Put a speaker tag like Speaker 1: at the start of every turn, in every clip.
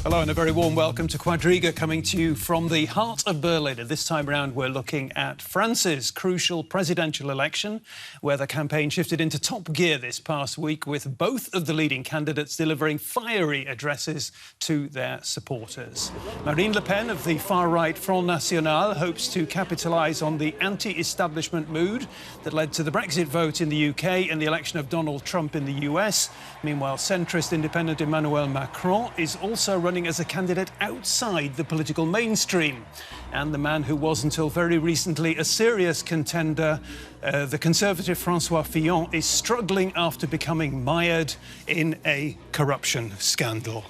Speaker 1: Hello and a very warm welcome to Quadriga, coming to you from the heart of Berlin. And this time around we're looking at France's crucial presidential election, where the campaign shifted into top gear this past week, with both of the leading candidates delivering fiery addresses to their supporters. Marine Le Pen of the far-right Front National hopes to capitalise on the anti-establishment mood that led to the Brexit vote in the UK and the election of Donald Trump in the US. Meanwhile, centrist independent Emmanuel Macron is also running as a candidate outside the political mainstream. And the man who was until very recently a serious contender, the Conservative François Fillon, is struggling after becoming mired in a corruption scandal.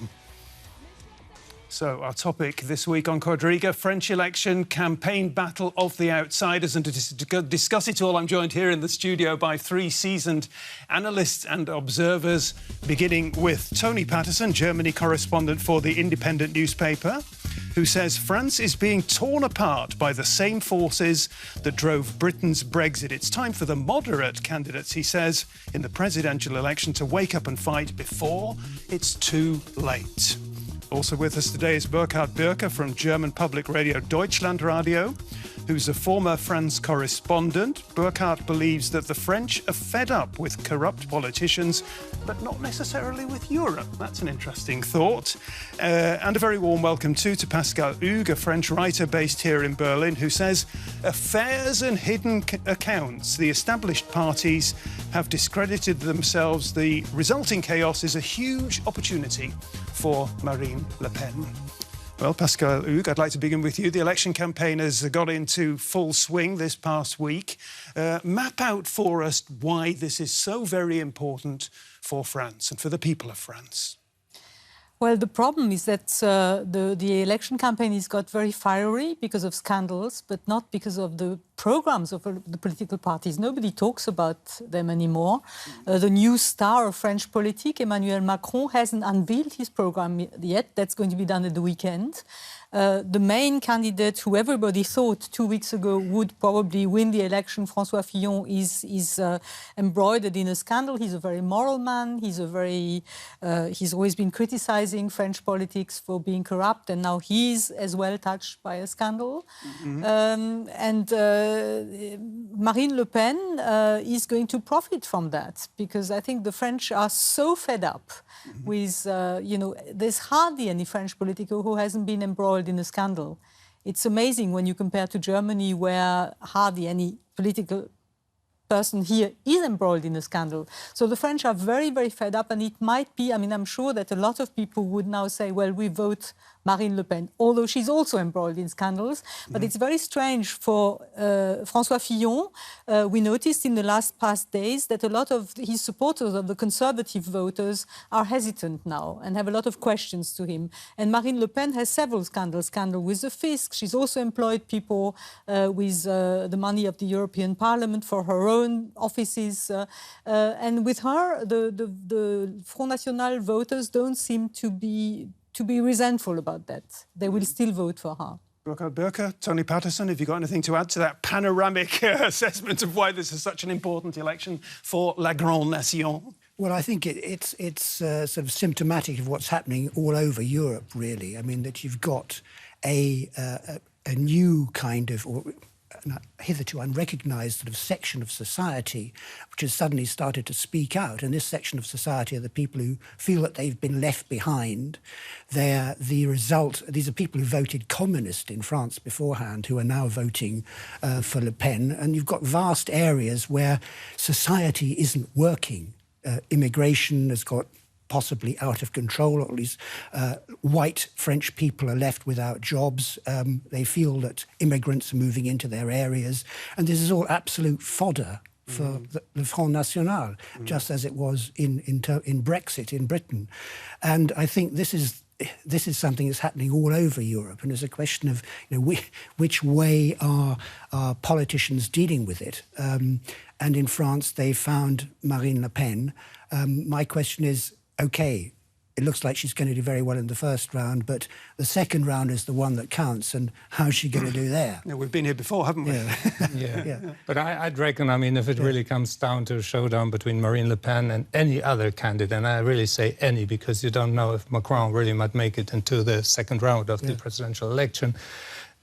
Speaker 1: So our topic this week on Quadriga: French election, campaign battle of the outsiders. And to discuss it all, I'm joined here in the studio by three seasoned analysts and observers, beginning with Tony Paterson, Germany correspondent for the Independent newspaper, who says France is being torn apart by the same forces that drove Britain's Brexit. It's time for the moderate candidates, he says, in the presidential election to wake up and fight before it's too late. Also with us today is Burkhard Birke from German public radio Deutschlandradio, who's a former France correspondent. Burkhard believes that the French are fed up with corrupt politicians, but not necessarily with Europe. That's an interesting thought. And a very warm welcome too to Pascale Hugues, a French writer based here in Berlin, who says affairs and hidden accounts. The established parties have discredited themselves. The resulting chaos is a huge opportunity for Marine Le Pen. Well, Pascale Hugues, I'd like to begin with you. The election campaign has got into full swing this past week. Map out for us why this is so very important for France and for the people of France.
Speaker 2: Well, the problem is that the election campaign has got very fiery because of scandals, but not because of the programs of the political parties. Nobody talks about them anymore. The new star of French politics, Emmanuel Macron, hasn't unveiled his program yet. That's going to be done at the weekend. The main candidate, who everybody thought 2 weeks ago would probably win the election, François Fillon, is embroidered in a scandal. He's a very moral man. He's always been criticizing French politics for being corrupt, and now he's as well touched by a scandal. Marine Le Pen is going to profit from that, because I think the French are so fed up with, there's hardly any French politician who hasn't been embroiled in a scandal. It's amazing when you compare to Germany, where hardly any political person here is embroiled in a scandal. So the French are very, very fed up, and it might be, I'm sure that a lot of people would now say, well, we vote Marine Le Pen, although she's also embroiled in scandals. But it's very strange for François Fillon. We noticed in the past days that a lot of his supporters, of the conservative voters, are hesitant now and have a lot of questions to him. And Marine Le Pen has several scandals. Scandal with the fisc. She's also employed people with the money of the European Parliament for her own offices. And with her, the Front National voters don't seem to be resentful about that. They will still vote for her.
Speaker 1: Burkhard Birke, Tony Paterson, have you got anything to add to that panoramic assessment of why this is such an important election for la grande nation?
Speaker 3: Well, I think it's sort of symptomatic of what's happening all over Europe, really. I mean, that you've got a new kind of, or hitherto unrecognised sort of section of society which has suddenly started to speak out. And this section of society are the people who feel that they've been left behind. These are people who voted communist in France beforehand, who are now voting for Le Pen. And you've got vast areas where society isn't working. Immigration has got possibly out of control, or at least white French people are left without jobs. They feel that immigrants are moving into their areas. And this is all absolute fodder for the Front National, just as it was in Brexit in Britain. And I think this is something that's happening all over Europe, and it's a question of which way are politicians dealing with it. And in France, they found Marine Le Pen. My question is, OK, it looks like she's going to do very well in the first round, but the second round is the one that counts, and how's she going to do there?
Speaker 1: Yeah, we've been here before, haven't we?
Speaker 4: Yeah. But I'd reckon, I mean, if it really comes down to a showdown between Marine Le Pen and any other candidate, and I really say any, because you don't know if Macron really might make it into the second round of the presidential election,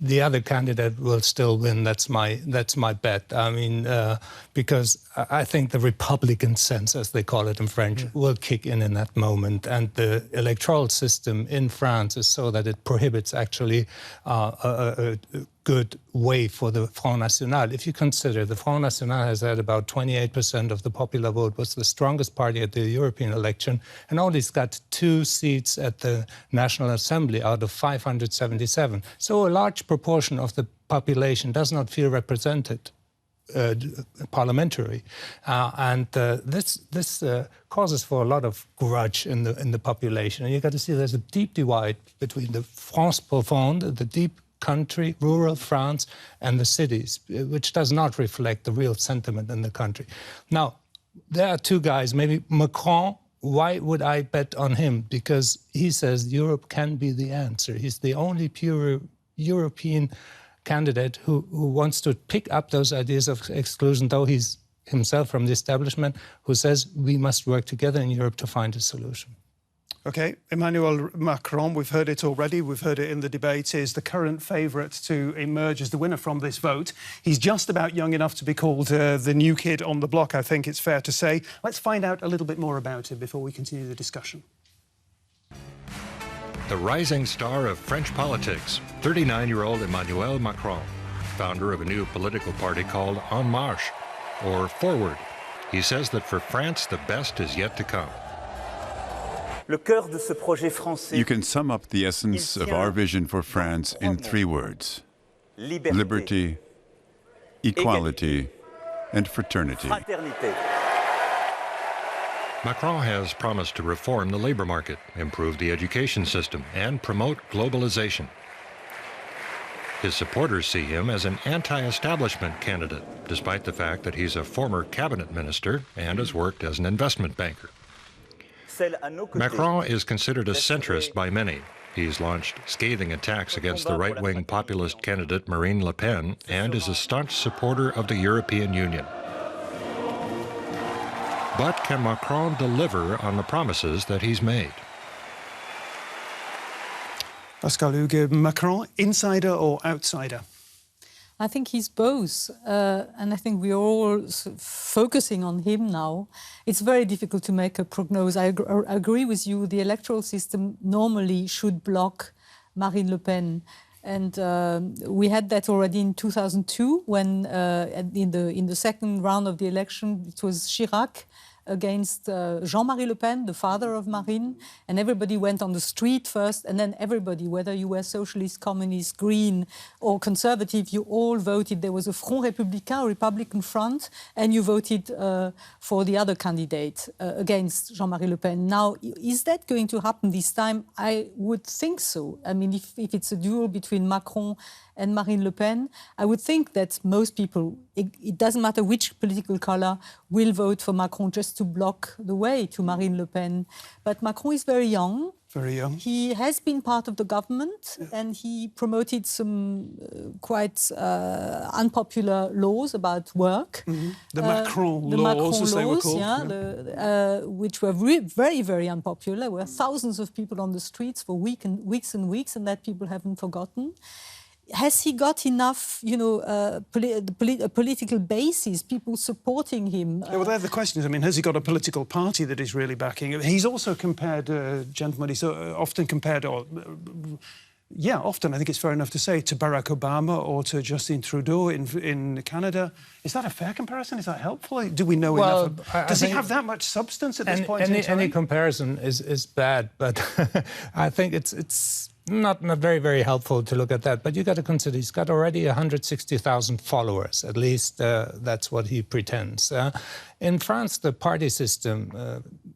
Speaker 4: the other candidate will still win. That's my bet. I mean, because I think the Republican sense, as they call it in French, will kick in that moment. And the electoral system in France is so that it prohibits actually a good way for the Front National. If you consider the Front National has had about 28% of the popular vote, was the strongest party at the European election, and only got 2 seats at the National Assembly out of 577. So a large proportion of the population does not feel represented parliamentary, and this causes for a lot of grudge in the population. And you got to see there's a deep divide between the France profonde, the deep country, rural France, and the cities, which does not reflect the real sentiment in the country. Now, there are 2 guys, maybe Macron. Why would I bet on him? Because he says Europe can be the answer. He's the only pure European candidate who wants to pick up those ideas of exclusion, though he's himself from the establishment, who says we must work together in Europe to find a solution.
Speaker 1: OK, Emmanuel Macron, we've heard it already, we've heard it in the debate, is the current favourite to emerge as the winner from this vote. He's just about young enough to be called the new kid on the block, I think it's fair to say. Let's find out a little bit more about him before we continue the discussion.
Speaker 5: The rising star of French politics, 39-year-old Emmanuel Macron, founder of a new political party called En Marche, or Forward. He says that for France, the best is yet to come.
Speaker 6: You can sum up the essence of our vision for France in 3 words: liberty, equality, and fraternity.
Speaker 5: Macron has promised to reform the labor market, improve the education system, and promote globalization. His supporters see him as an anti-establishment candidate, despite the fact that he's a former cabinet minister and has worked as an investment banker. Macron is considered a centrist by many. He's launched scathing attacks against the right-wing populist candidate Marine Le Pen and is a staunch supporter of the European Union. But can Macron deliver on the promises that he's made?
Speaker 1: Pascale Hugues, Macron, insider or outsider?
Speaker 2: I think he's both, and I think we're all focusing on him now. It's very difficult to make a prognosis. I agree with you. The electoral system normally should block Marine Le Pen, and we had that already in 2002 when, in the second round of the election, it was Chirac against Jean-Marie Le Pen, the father of Marine, and everybody went on the street first, and then everybody, whether you were socialist, communist, green, or conservative, you all voted. There was a Front Républicain, a Republican front, and you voted for the other candidate against Jean-Marie Le Pen. Now, is that going to happen this time? I would think so. I mean, if it's a duel between Macron and Marine Le Pen, I would think that most people, it doesn't matter which political colour, will vote for Macron just to block the way to Marine Le Pen. But Macron is very young.
Speaker 1: Very young.
Speaker 2: He has been part of the government, and he promoted some quite unpopular laws about work.
Speaker 1: The Macron laws, as they were called.
Speaker 2: Which were very, very unpopular. There were thousands of people on the streets for weeks and weeks, and that people haven't forgotten. Has he got enough, political basis, people supporting him?
Speaker 1: Yeah, well, the question is, I mean, has he got a political party that is really backing him? He's also compared, gentlemen, he's often compared, often, I think it's fair enough to say, to Barack Obama or to Justin Trudeau in Canada. Is that a fair comparison? Is that helpful? Do we know enough? Does he have that much substance at this point in time?
Speaker 4: Any comparison is bad, but I think it's not very, very helpful to look at that. But you got to consider he's got already 160,000 followers. At least that's what he pretends. In France, the party system,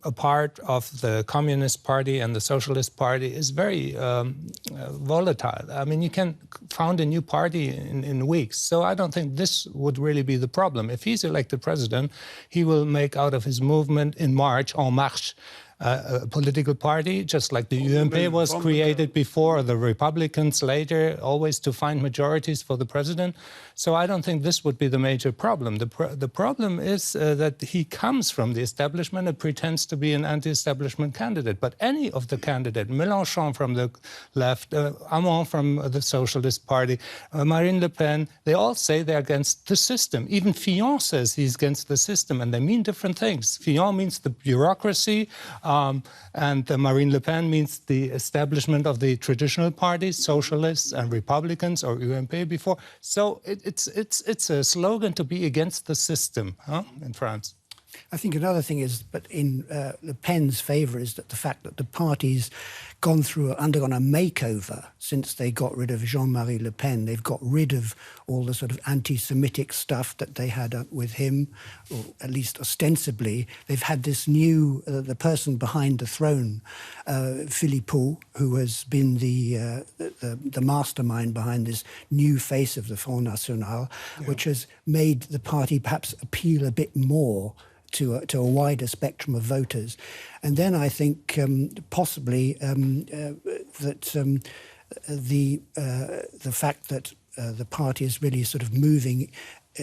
Speaker 4: a part of the Communist Party and the Socialist Party, is very volatile. I mean, you can found a new party in weeks. So I don't think this would really be the problem. If he's elected president, he will make out of his movement in March, En Marche, a political party, just like the UMP was created before, the Republicans later, always to find majorities for the president. So I don't think this would be the major problem. The problem is that he comes from the establishment and pretends to be an anti-establishment candidate. But any of the candidates, Mélenchon from the left, Hamon from the Socialist Party, Marine Le Pen, they all say they're against the system. Even Fillon says he's against the system, and they mean different things. Fillon means the bureaucracy, and Marine Le Pen means the establishment of the traditional parties, socialists and Republicans, or UMP before. So it's a slogan to be against the system in France.
Speaker 3: I think another thing is, but in Le Pen's favour, is that the fact that the party's undergone a makeover since they got rid of Jean-Marie Le Pen. They've got rid of all the sort of anti-Semitic stuff that they had with him, or at least ostensibly. They've had this new, the person behind the throne, Philippot, who has been the mastermind behind this new face of the Front National, which has made the party perhaps appeal a bit more to a wider spectrum of voters. And then I think possibly that the fact that the party is really sort of moving,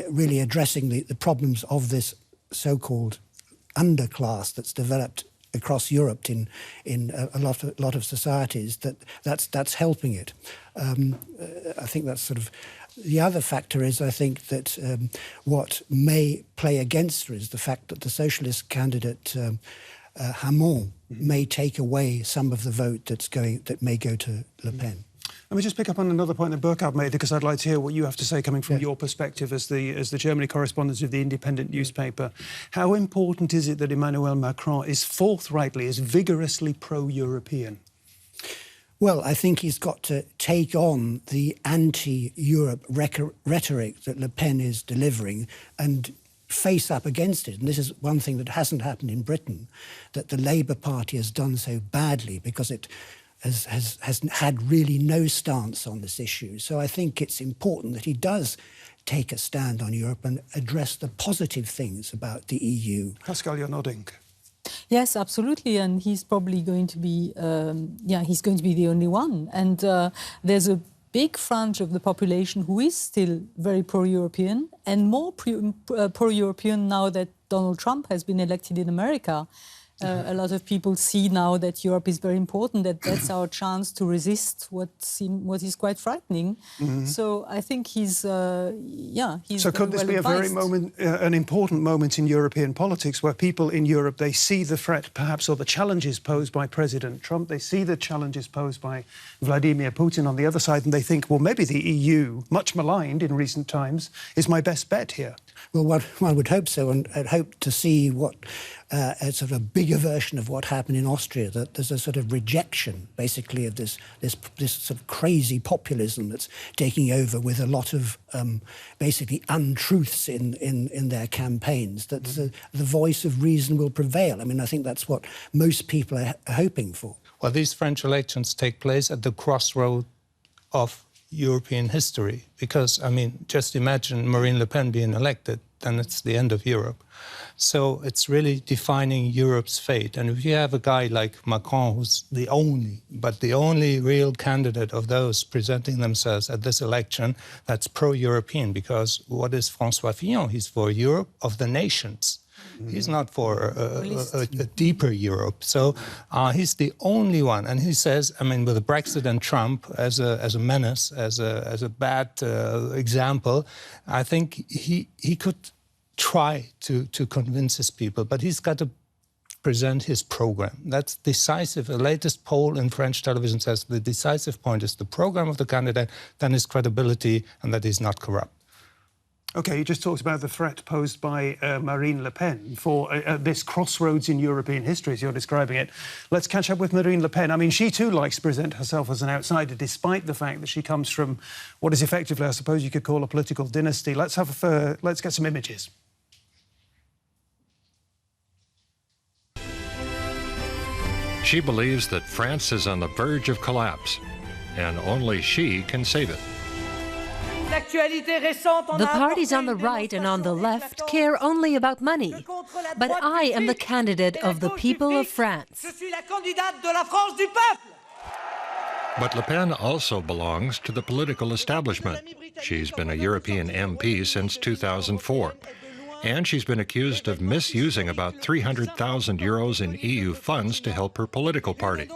Speaker 3: really addressing the problems of this so-called underclass that's developed across Europe in a lot of societies, that's helping it. I think that's sort of. The other factor is, I think, that what may play against her is the fact that the socialist candidate Hamon may take away some of the vote that may go to Le Pen.
Speaker 1: Let me just pick up on another point that Burkhard made, because I'd like to hear what you have to say coming from your perspective as the Germany correspondent of the independent newspaper. How important is it that Emmanuel Macron is forthrightly, is vigorously pro-European?
Speaker 3: Well, I think he's got to take on the anti-Europe rhetoric that Le Pen is delivering and face up against it. And this is one thing that hasn't happened in Britain, that the Labour Party has done so badly because it has had really no stance on this issue. So I think it's important that he does take a stand on Europe and address the positive things about the EU.
Speaker 1: Pascale, you're nodding.
Speaker 2: Yes, absolutely, and he's probably going to be, he's going to be the only one. And there's a big fringe of the population who is still very pro-European, and more pro-European now that Donald Trump has been elected in America. A lot of people see now that Europe is very important, that's our chance to resist what is quite frightening. So I think he's So
Speaker 1: could this be a very an important moment in European politics, where people in Europe, they see the threat perhaps, or the challenges posed by President Trump, they see the challenges posed by Vladimir Putin on the other side, and they think, well, maybe the EU, much maligned in recent times, is my best bet here?
Speaker 3: Well, one would hope so, and I'd hope to see what a sort of a bigger version of what happened in Austria, that there's a sort of rejection, basically, of this sort of crazy populism that's taking over with a lot of basically untruths in their campaigns, that the voice of reason will prevail. I mean, I think that's what most people are hoping for.
Speaker 4: Well, these French elections take place at the crossroad of European history, because, I mean, just imagine Marine Le Pen being elected, then it's the end of Europe. So it's really defining Europe's fate. And if you have a guy like Macron, who's the only real candidate of those presenting themselves at this election that's pro-European, because what is François Fillon? He's for Europe of the nations. He's not for a deeper Europe. So he's the only one. And he says, I mean, with Brexit and Trump as a menace, as a bad example, I think he could try to convince his people, but he's got to present his program. That's decisive. The latest poll in French television says the decisive point is the program of the candidate, then his credibility, and that he's not corrupt.
Speaker 1: OK, you just talked about the threat posed by Marine Le Pen for this crossroads in European history, as you're describing it. Let's catch up with Marine Le Pen. I mean, she too likes to present herself as an outsider, despite the fact that she comes from what is effectively, I suppose you could call, a political dynasty. Let's get some images.
Speaker 5: She believes that France is on the verge of collapse, and only she can save it.
Speaker 7: The parties on the right and on the left care only about money. But I am the candidate of the people of France.
Speaker 5: But Le Pen also belongs to the political establishment. She's been a European MP since 2004. And she's been accused of misusing about 300,000 euros in EU funds to help her political party.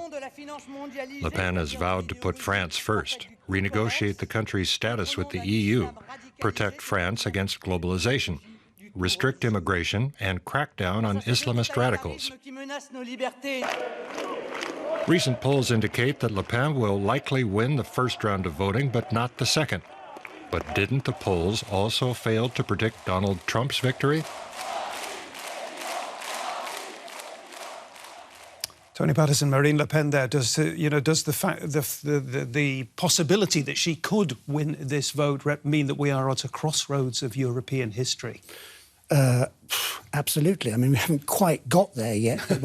Speaker 5: Le Pen has vowed to put France first, renegotiate the country's status with the EU, protect France against globalization, restrict immigration, and crack down on Islamist radicals. Recent polls indicate that Le Pen will likely win the first round of voting, but not the second. But didn't the polls also fail to predict Donald Trump's victory?
Speaker 1: Tony Paterson, Marine Le Pen there, does the possibility that she could win this vote mean that we are at a crossroads of European history?
Speaker 3: Absolutely. I mean, we haven't quite got there yet, but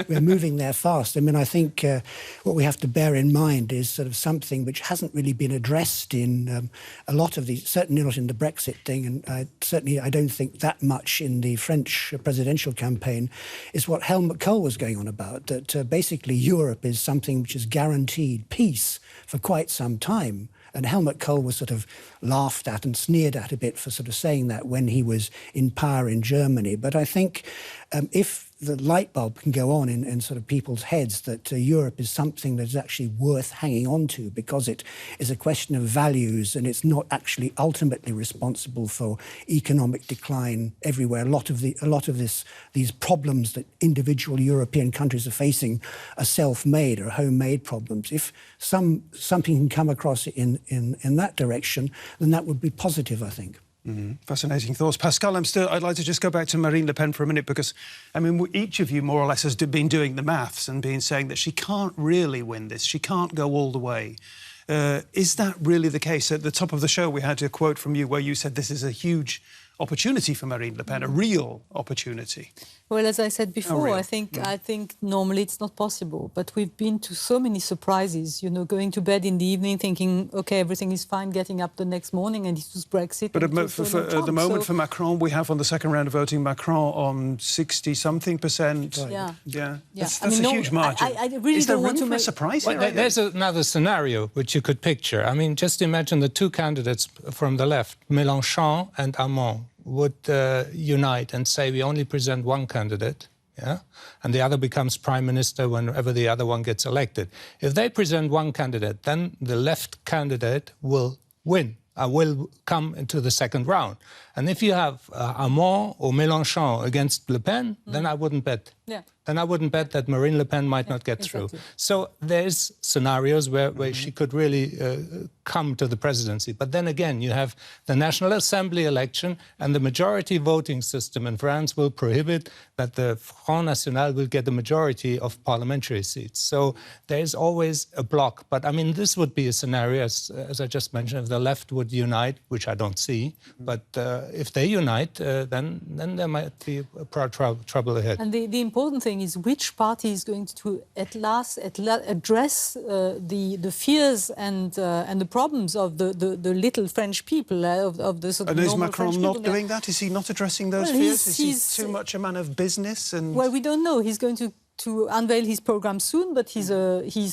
Speaker 3: we're moving there fast. I mean, I think what we have to bear in mind is sort of something which hasn't really been addressed in a lot of these, certainly not in the Brexit thing, and certainly I don't think that much in the French presidential campaign, is what Helmut Kohl was going on about, that basically Europe is something which has guaranteed peace for quite some time. And Helmut Kohl was sort of laughed at and sneered at a bit for sort of saying that when he was in power in Germany. But I think if the light bulb can go on in sort of people's heads that Europe is something that is actually worth hanging on to because it is a question of values and it's not actually ultimately responsible for economic decline everywhere. A lot of these problems that individual European countries are facing are self-made or homemade problems. If something can come across in that direction, then that would be positive, I think.
Speaker 1: Mm-hmm. Fascinating thoughts. Pascale, I'd like to just go back to Marine Le Pen for a minute because, I mean, each of you more or less has been doing the maths and been saying that she can't really win this. She can't go all the way. Is that really the case? At the top of the show, we had a quote from you where you said this is a huge opportunity for Marine Le Pen, a real opportunity.
Speaker 2: Well, as I said before, I think normally it's not possible. But we've been to so many surprises, you know, going to bed in the evening thinking, OK, everything is fine, getting up the next morning and it was Brexit.
Speaker 1: But at the moment for Macron, we have on the second round of voting Macron on 60-something%.
Speaker 2: Yeah.
Speaker 1: That's a huge margin.
Speaker 2: I really don't want to make...
Speaker 1: surprise here?
Speaker 4: Well, there's another scenario which you could picture. I mean, just imagine the two candidates from the left, Mélenchon and Hamon, would unite and say we only present one candidate, and the other becomes prime minister whenever the other one gets elected. If they present one candidate, then the left candidate will win, will come into the second round. And if you have Hamon or Mélenchon against Le Pen, then I wouldn't bet.
Speaker 2: Yeah.
Speaker 4: Then I wouldn't bet that Marine Le Pen might not get through. So there's scenarios where she could really come to the presidency. But then again, you have the National Assembly election and the majority voting system in France will prohibit that the Front National will get the majority of parliamentary seats. So there's always a block. But I mean, this would be a scenario, as I just mentioned, if the left would unite, which I don't see. But if they unite, then there might be trouble ahead.
Speaker 2: And the important thing is which party is going to at last address the fears and the problems of the little French people, of the sort of normal French people.
Speaker 1: And is Macron not doing that? Is he not addressing those fears? Is he too much a man of business?
Speaker 2: Well, we don't know. He's going to unveil his programme soon, but he's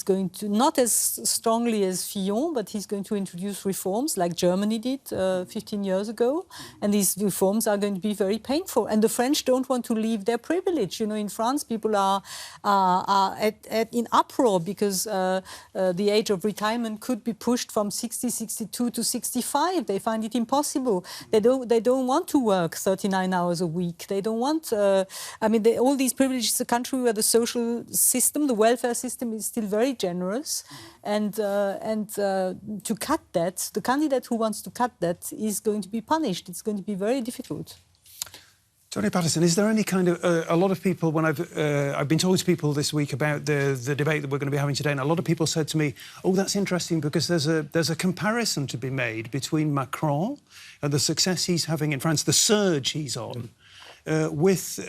Speaker 2: going to, not as strongly as Fillon, but he's going to introduce reforms like Germany did 15 years ago. And these reforms are going to be very painful. And the French don't want to leave their privilege. You know, in France, people are in uproar because the age of retirement could be pushed from 60, 62 to 65. They find it impossible. They don't want to work 39 hours a week. They don't want, all these privileges. It's a country where the social system, the welfare system is still very generous. And to cut that, the candidate who wants to cut that is going to be punished. It's going to be very difficult.
Speaker 1: Tony Paterson, is there any kind of... a lot of people, when I've been talking to people this week about the debate that we're going to be having today, and a lot of people said to me, oh, that's interesting because there's a comparison to be made between Macron and the success he's having in France, the surge he's on, with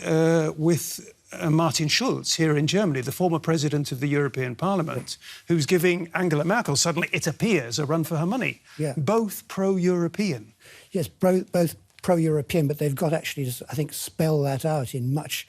Speaker 1: Martin Schulz here in Germany, the former president of the European Parliament, who's giving Angela Merkel, suddenly it appears, a run for her money.
Speaker 3: Yeah.
Speaker 1: Both pro-European.
Speaker 3: Yes, both pro-European, but they've got actually to, I think, spell that out in much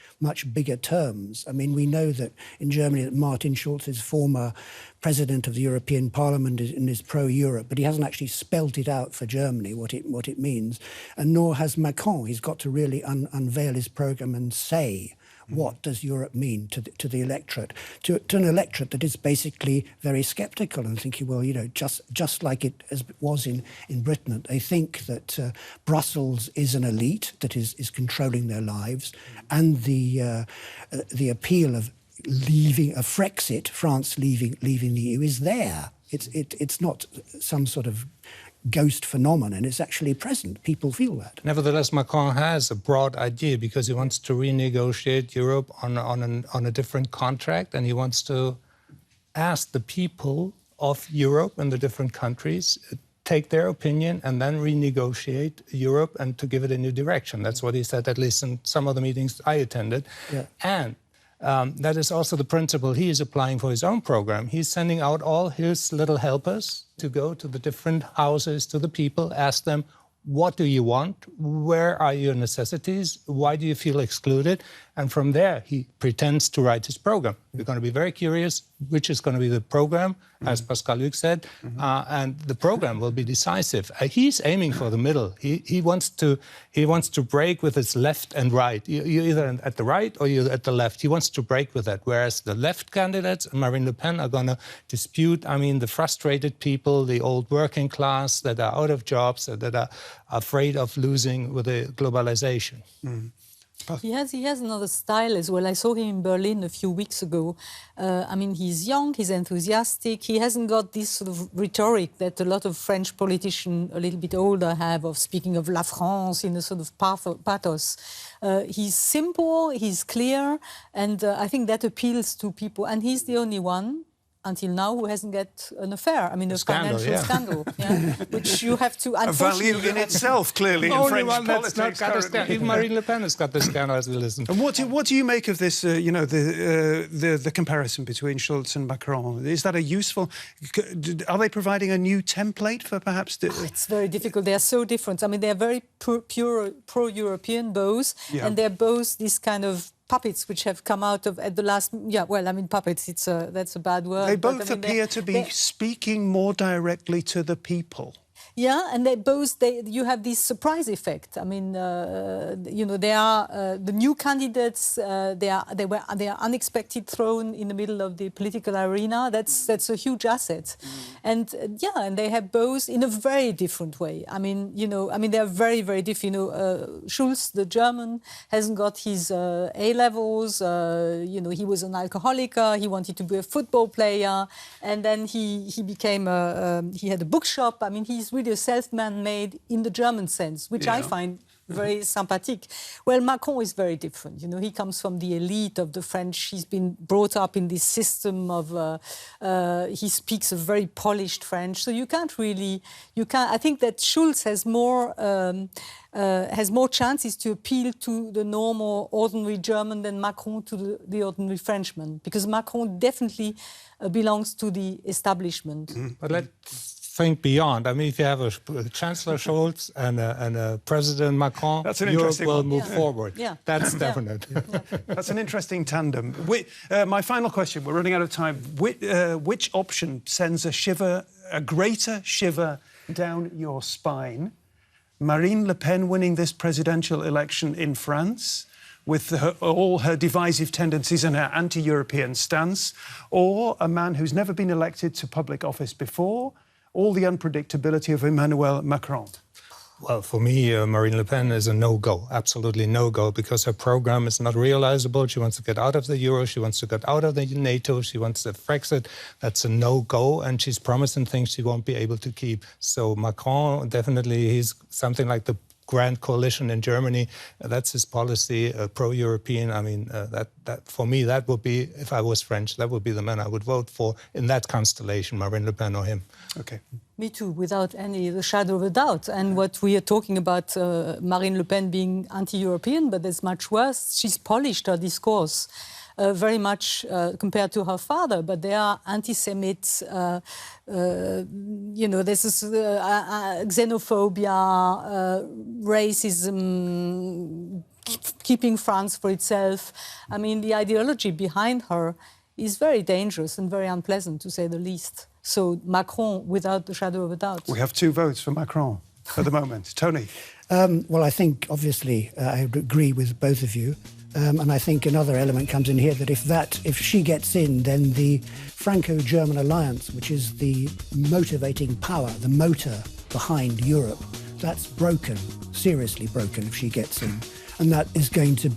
Speaker 3: bigger terms. I mean, we know that in Germany that Martin Schulz is former president of the European Parliament and is pro-Europe, but he hasn't actually spelt it out for Germany, what it means. And nor has Macron. He's got to really unveil his programme and say, what does Europe mean to the electorate? To an electorate that is basically very sceptical and thinking, well, you know, just like it as it was in Britain, they think that Brussels is an elite that is controlling their lives, and the appeal of leaving, of Frexit, France leaving the EU, is there. It's not some sort of ghost phenomenon. It's actually present. People feel that.
Speaker 4: Nevertheless, Macron has a broad idea because he wants to renegotiate Europe on a different contract, and he wants to ask the people of Europe and the different countries take their opinion and then renegotiate Europe and to give it a new direction. That's what he said, at least in some of the meetings I attended. Yeah. And that is also the principle he is applying for his own program. He's sending out all his little helpers to go to the different houses, to the people, ask them, what do you want? Where are your necessities? Why do you feel excluded? And from there, he pretends to write his program. We're going to be very curious which is going to be the program, as Pascale Hugues said, and the program will be decisive. He's aiming for the middle. He wants to break with his left and right. You're either at the right or you're at the left. He wants to break with that, whereas the left candidates, Marine Le Pen, are going to dispute, the frustrated people, the old working class that are out of jobs, that are afraid of losing with the globalization.
Speaker 2: He has another style as well. I saw him in Berlin a few weeks ago. He's young, he's enthusiastic. He hasn't got this sort of rhetoric that a lot of French politicians a little bit older have of speaking of La France in a sort of pathos. He's simple, he's clear, and I think that appeals to people. And he's the only one until now who hasn't got an affair. A financial scandal, which you have to...
Speaker 1: A value in itself, clearly, in French politics.
Speaker 4: Even Marine Le Pen has got the scandal, as we listen.
Speaker 1: And what do you make of this, the comparison between Schulz and Macron? Is that a useful... Are they providing a new template for perhaps...
Speaker 2: It's very difficult. They are so different. They're very pure pro-European, both, and they're both this kind of puppets which have come out of at the last... puppets, that's a bad word.
Speaker 1: They both appear to be speaking more directly to the people.
Speaker 2: Yeah, and you have this surprise effect. They are the new candidates. They are unexpected thrown in the middle of the political arena. That's a huge asset, and they have both in a very different way. They are very, very different. Schulz, the German, hasn't got his A levels. He was an alcoholic. He wanted to be a football player, and then he became he had a bookshop. He's really a self-man-made in the German sense, which I find very sympathetic. Well, Macron is very different. He comes from the elite of the French. He's been brought up in this system of... he speaks a very polished French. So you can't really... I think that Schulz has more chances to appeal to the normal, ordinary German than Macron to the ordinary Frenchman, because Macron definitely belongs to the establishment.
Speaker 4: But let's think beyond. If you have a Chancellor Scholz and a President Macron, Europe will move forward. Yeah. That's definite.
Speaker 1: That's an interesting tandem. My final question, we're running out of time. Which option sends a greater shiver down your spine? Marine Le Pen winning this presidential election in France, with all her divisive tendencies and her anti-European stance, or a man who's never been elected to public office before, all the unpredictability of Emmanuel Macron?
Speaker 4: Well, for me, Marine Le Pen is a no-go, absolutely no-go, because her program is not realizable. She wants to get out of the euro, she wants to get out of the NATO, she wants the Frexit. That's a no-go, and she's promising things she won't be able to keep. So Macron, definitely, he's something like the Grand Coalition in Germany. That's his policy, pro-European. That for me, that would be, if I was French, that would be the man I would vote for in that constellation, Marine Le Pen or him.
Speaker 1: OK.
Speaker 2: Me too, without the shadow of a doubt. And what we are talking about, Marine Le Pen being anti-European, but there's much worse. She's polished her discourse very much compared to her father, but they are anti-Semites. This is xenophobia, racism, keeping France for itself. I mean, the ideology behind her is very dangerous and very unpleasant, to say the least. So Macron, without the shadow of a doubt. We
Speaker 1: have 2 votes for Macron at the moment. Tony?
Speaker 3: Well, I think, obviously, I would agree with both of you. And I think another element comes in here that if she gets in, then the Franco-German alliance, which is the motivating power, the motor behind Europe, that's broken, seriously broken if she gets in. And that is going to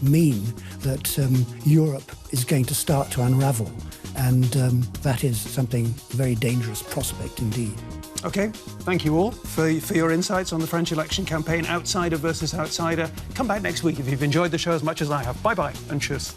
Speaker 3: mean that Europe is going to start to unravel. And that is something, a very dangerous prospect indeed.
Speaker 1: OK, thank you all for your insights on the French election campaign, outsider versus outsider. Come back next week if you've enjoyed the show as much as I have. Bye-bye and tschüss.